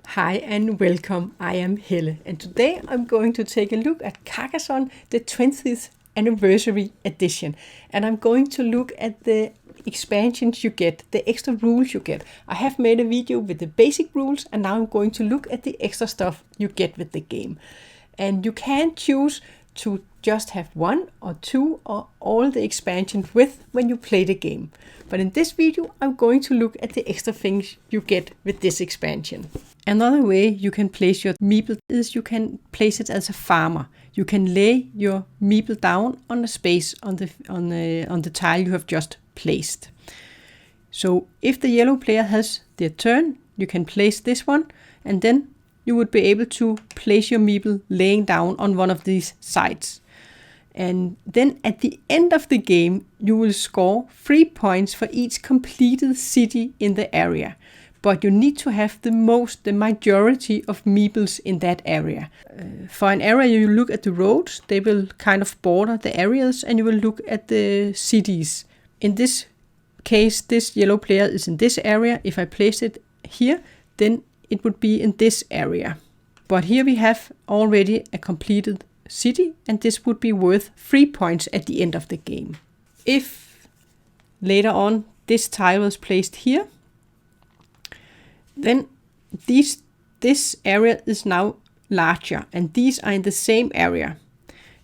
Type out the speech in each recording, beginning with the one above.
Hi and welcome, I am Helle, and today I'm going to take a look at Carcassonne, the 20th anniversary edition, and I'm going to look at the expansions you get, the extra rules you get. I have made a video with the basic rules, and now I'm going to look at the extra stuff you get with the game. And you can choose to just have one or two or all the expansions with when you play the game. But in this video, I'm going to look at the extra things you get with this expansion. Another way you can place your meeple is you can place it as a farmer. You can lay your meeple down on a space on the tile you have just placed. So if the yellow player has their turn, you can place this one, and then you would be able to place your meeple laying down on one of these sides. And then at the end of the game, you will score 3 points for each completed city in the area. But you need to have the majority of meeples in that area. For an area, you look at the roads, they will kind of border the areas, and you will look at the cities. In this case, this yellow player is in this area. If I place it here, then it would be in this area. But here we have already a completed city, and this would be worth 3 points at the end of the game. If later on this tile was placed here, then this area is now larger, and these are in the same area.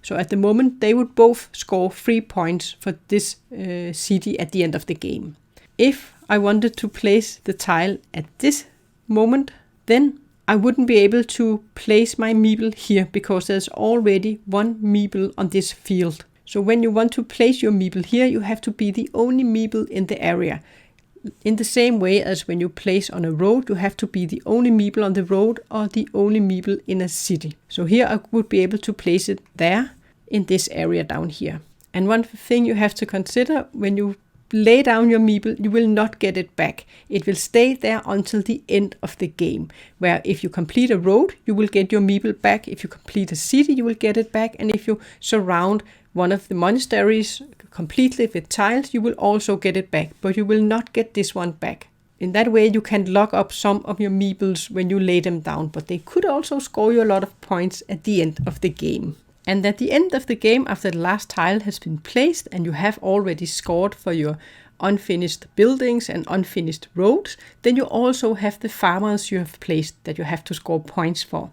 So at the moment they would both score 3 points for this city at the end of the game. If I wanted to place the tile at this moment, then I wouldn't be able to place my meeple here because there's already one meeple on this field. So when you want to place your meeple here, you have to be the only meeple in the area. In the same way as when you place on a road, you have to be the only meeple on the road or the only meeple in a city. So here I would be able to place it there in this area down here. And one thing you have to consider, when you lay down your meeple, you will not get it back. It will stay there until the end of the game, where if you complete a road, you will get your meeple back. If you complete a city, you will get it back. And if you surround one of the monasteries completely with tiles, you will also get it back, but you will not get this one back. In that way, you can lock up some of your meeples when you lay them down, but they could also score you a lot of points at the end of the game. And at the end of the game, after the last tile has been placed and you have already scored for your unfinished buildings and unfinished roads, then you also have the farmers you have placed that you have to score points for.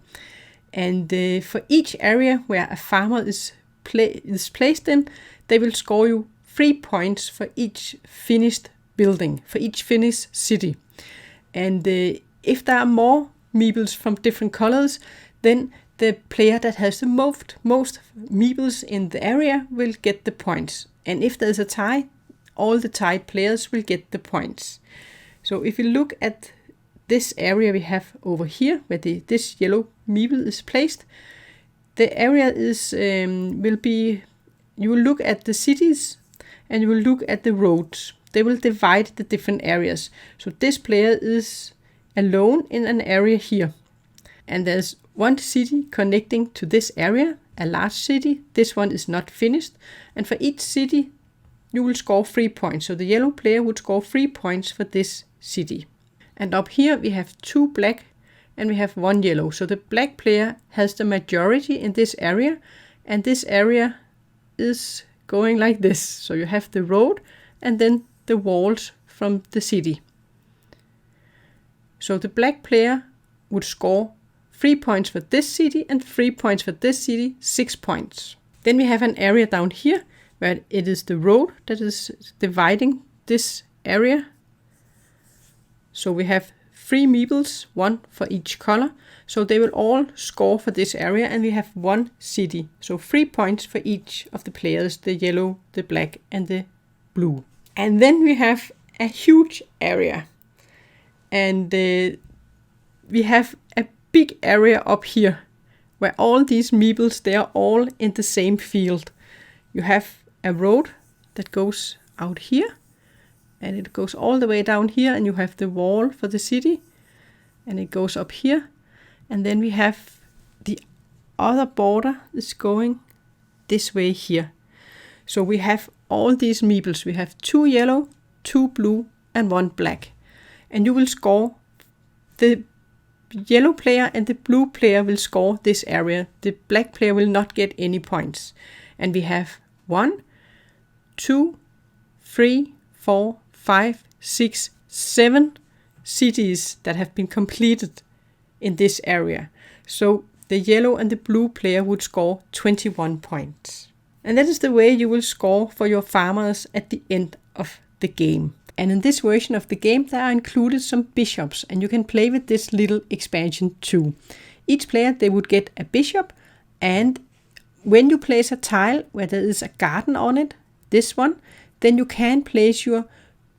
And for each area where a farmer is placed in, they will score you 3 points for each finished building, for each finished city. And if there are more meeples from different colors, then the player that has the most meeples in the area will get the points. And if there's a tie, all the tied players will get the points. So if you look at this area we have over here, where this yellow meeple is placed, the area is you will look at the cities and you will look at the roads. They will divide the different areas. So this player is alone in an area here. And there's one city connecting to this area, a large city. This one is not finished. And for each city, you will score 3 points. So the yellow player would score 3 points for this city. And up here we have 2 black and we have 1 yellow. So the black player has the majority in this area. And this area is going like this. So you have the road and then the walls from the city. So the black player would score 3 points for this city and 3 points for this city, 6 points. Then we have an area down here where it is the road that is dividing this area. So we have 3 meeples, 1 for each color. So they will all score for this area, and we have 1 city. So 3 points for each of the players, the yellow, the black and the blue. And then we have a huge area. And we have a big area up here where all these meeples, they are all in the same field. You have a road that goes out here and it goes all the way down here, and you have the wall for the city and it goes up here, and then we have the other border is going this way here. So we have all these meeples. We have 2 yellow, 2 blue and 1 black, and you will score the yellow player and the blue player will score this area. The black player will not get any points. And we have 1, 2, 3, 4, 5, 6, 7 cities that have been completed in this area. So the yellow and the blue player would score 21 points. And that is the way you will score for your farmers at the end of the game. And in this version of the game, there are included some bishops, and you can play with this little expansion too. Each player, they would get a bishop, and when you place a tile where there is a garden on it, this one, then you can place your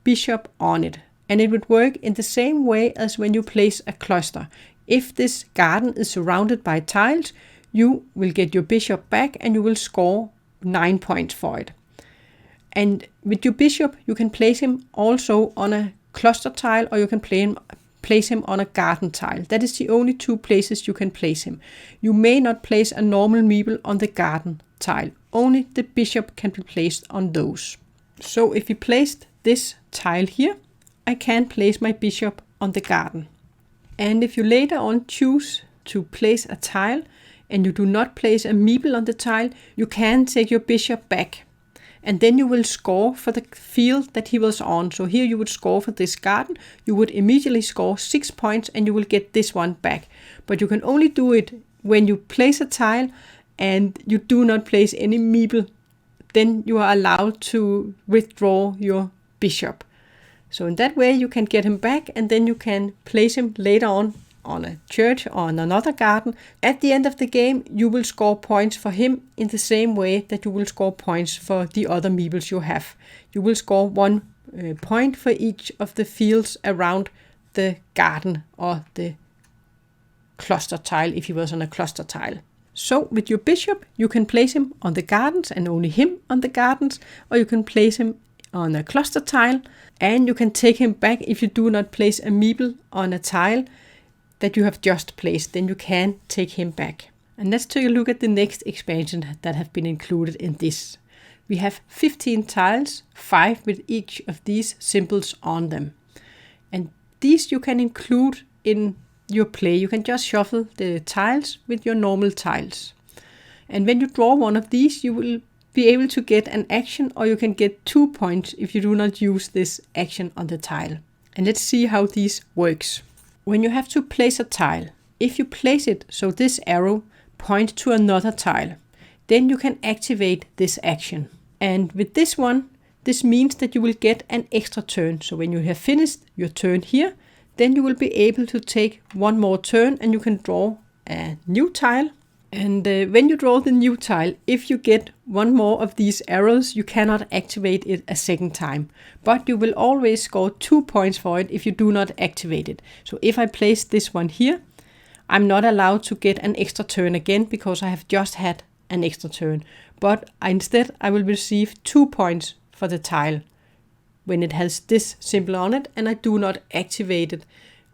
bishop on it. And it would work in the same way as when you place a cluster. If this garden is surrounded by tiles, you will get your bishop back and you will score 9 points for it. And with your bishop, you can place him also on a cluster tile, or you can place him on a garden tile. That is the only two places you can place him. You may not place a normal meeple on the garden tile. Only the bishop can be placed on those. So if we placed this tile here, I can place my bishop on the garden. And if you later on choose to place a tile and you do not place a meeple on the tile, you can take your bishop back. And then you will score for the field that he was on. So here you would score for this garden. You would immediately score 6 points and you will get this one back. But you can only do it when you place a tile and you do not place any meeple. Then you are allowed to withdraw your bishop. So in that way you can get him back, and then you can place him later on a church or on another garden. At the end of the game, you will score points for him in the same way that you will score points for the other meeples you have. You will score 1 point for each of the fields around the garden or the cluster tile if he was on a cluster tile. So with your bishop, you can place him on the gardens and only him on the gardens, or you can place him on a cluster tile, and you can take him back if you do not place a meeple on a tile that you have just placed. Then you can take him back. And let's take a look at the next expansion that have been included in this. We have 15 tiles, 5 with each of these symbols on them. And these you can include in your play. You can just shuffle the tiles with your normal tiles. And when you draw one of these, you will be able to get an action, or you can get 2 points if you do not use this action on the tile. And let's see how this works. When you have to place a tile, if you place it so this arrow points to another tile, then you can activate this action. And with this one, this means that you will get an extra turn. So when you have finished your turn here, then you will be able to take one more turn and you can draw a new tile. And when you draw the new tile, if you get one more of these arrows, you cannot activate it a second time. But you will always score 2 points for it if you do not activate it. So if I place this one here, I'm not allowed to get an extra turn again because I have just had an extra turn. But instead I will receive 2 points for the tile when it has this symbol on it, and I do not activate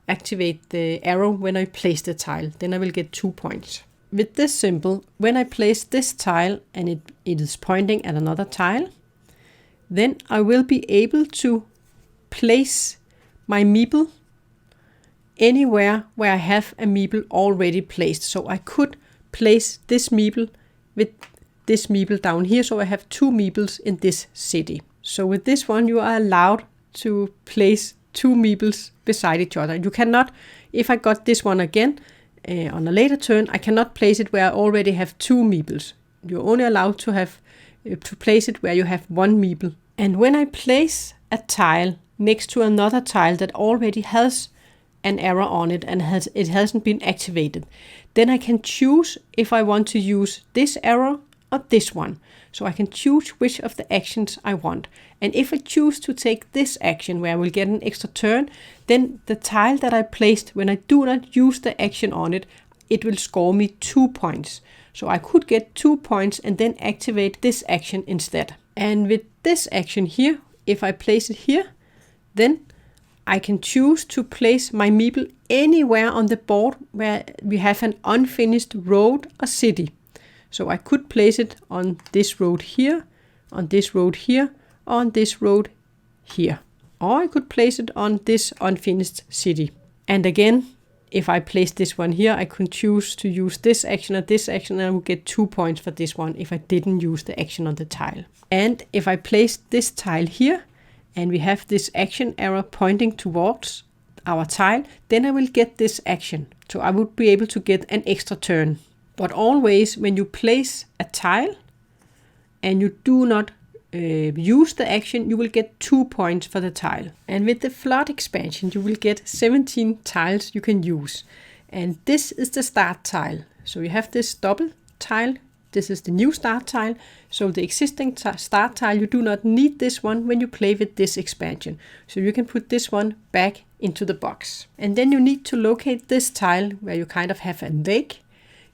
the arrow when I place the tile. Then I will get 2 points. With this symbol, when I place this tile and it is pointing at another tile, then I will be able to place my meeple anywhere where I have a meeple already placed. So I could place this meeple with this meeple down here, so I have 2 meeples in this city. So with this one, you are allowed to place 2 meeples beside each other. You cannot, if I got this one again, on a later turn, I cannot place it where I already have 2 meeples. You're only allowed to place it where you have 1 meeple. And when I place a tile next to another tile that already has an arrow on it and it hasn't been activated, then I can choose if I want to use this arrow or this one. So I can choose which of the actions I want. And if I choose to take this action where I will get an extra turn, then the tile that I placed when I do not use the action on it, it will score me 2 points. So I could get 2 points and then activate this action instead. And with this action here, if I place it here, then I can choose to place my meeple anywhere on the board where we have an unfinished road or city. So I could place it on this road here, on this road here, or on this road here. Or I could place it on this unfinished city. And again, if I place this one here, I could choose to use this action or this action, and I would get 2 points for this one if I didn't use the action on the tile. And if I place this tile here, and we have this action arrow pointing towards our tile, then I will get this action. So I would be able to get an extra turn. But always when you place a tile and you do not use the action, you will get 2 points for the tile. And with the flood expansion, you will get 17 tiles you can use. And this is the start tile. So you have this double tile. This is the new start tile. So the existing start tile, you do not need this one when you play with this expansion. So you can put this one back into the box. And then you need to locate this tile where you kind of have a lake.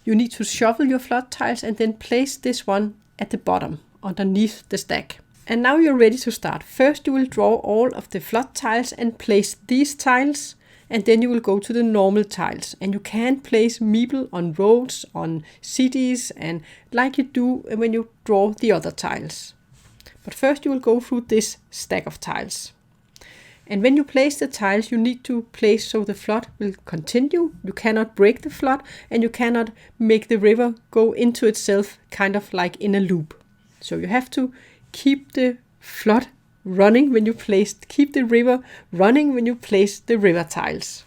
You need to shuffle your flood tiles and then place this one at the bottom, underneath the stack. And now you're ready to start. First you will draw all of the flood tiles and place these tiles, and then you will go to the normal tiles. And you can place meeple on roads, on cities, and like you do when you draw the other tiles. But first you will go through this stack of tiles. And when you place the tiles, you need to place so the flood will continue. You cannot break the flood, and you cannot make the river go into itself, kind of like in a loop. So you have to keep the flood running when you keep the river running when you place the river tiles.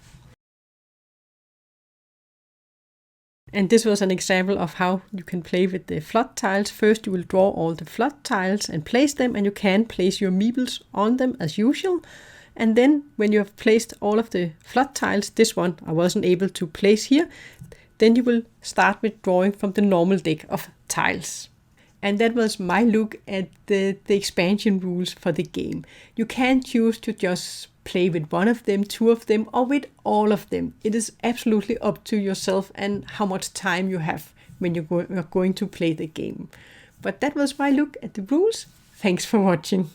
And this was an example of how you can play with the flood tiles. First you will draw all the flood tiles and place them, and you can place your meeples on them as usual. And then when you have placed all of the flood tiles, this one I wasn't able to place here, then you will start with drawing from the normal deck of tiles. And that was my look at the expansion rules for the game. You can choose to just play with one of them, two of them, or with all of them. It is absolutely up to yourself and how much time you have when you're going to play the game. But that was my look at the rules. Thanks for watching.